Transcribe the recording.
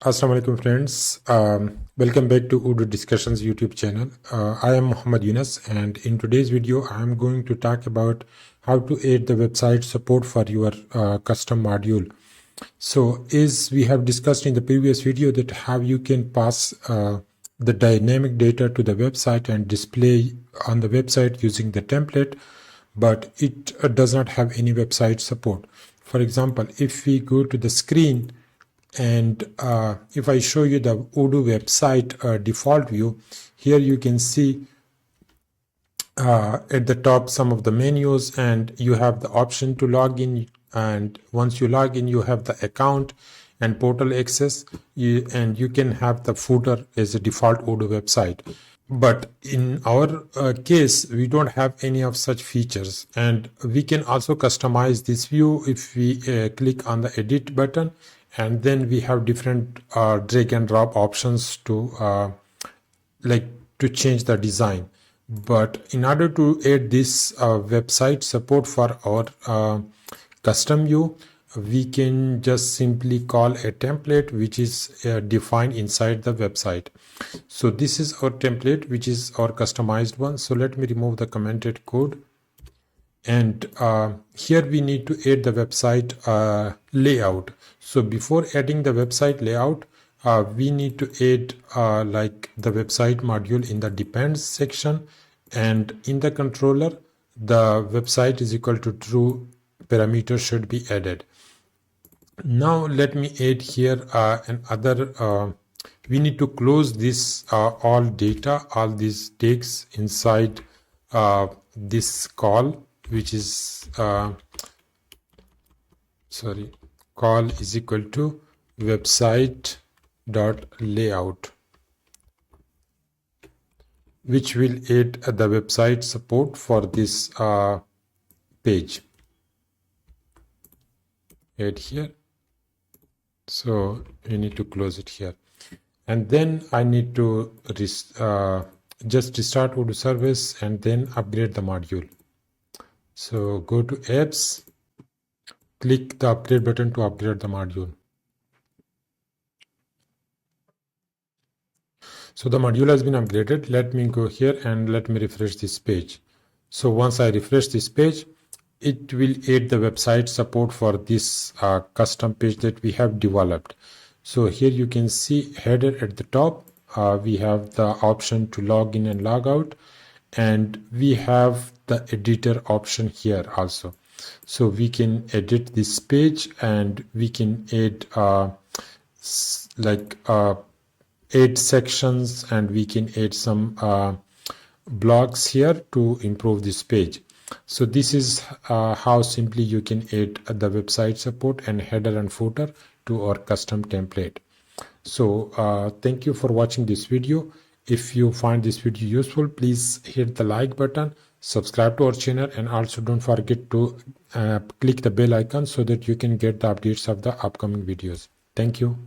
Assalamu alaikum friends. Welcome back to Odoo Discussions YouTube channel. I am Muhammad Yunus, and in today's video I am going to talk about how to add the website support for your custom module. So as we have discussed in the previous video that how you can pass the dynamic data to the website and display on the website using the template, but it does not have any website support. For example, if we go to the screen and if I show you the Odoo website default view, here you can see at the top some of the menus, and you have the option to log in, and once you log in you have the account and portal access, and you can have the footer as a default Odoo website. But in our case, we don't have any of such features, and we can also customize this view if we click on the edit button, and then we have different drag and drop options to to change the design. But in order to add this website support for our custom view, we can just simply call a template which is defined inside the website. So this is our template, which is our customized one. So let me remove the commented code, and here we need to add the website layout. So before adding the website layout, we need to add like the website module in the depends section, and in the controller the website is equal to true parameter should be added. Now let me add here another we need to close this all data, all these tags inside this call, which is call is equal to website dot layout, which will add the website support for this page. Add here. So we need to close it here, and then I need to just restart Odoo service and then upgrade the module. So go to apps, click the upgrade button to upgrade the module. So the module has been upgraded. Let me go here and let me refresh this page. So once I refresh this page, it will add the website support for this custom page that we have developed. So here you can see header at the top. We have the option to log in and log out, and we have the editor option here also. So we can edit this page, and we can add add sections, and we can add some blocks here to improve this page. So this is how simply you can add the website support and header and footer to our custom template. So thank you for watching this video. If you find this video useful, please hit the like button, subscribe to our channel, and also don't forget to click the bell icon so that you can get the updates of the upcoming videos. Thank you.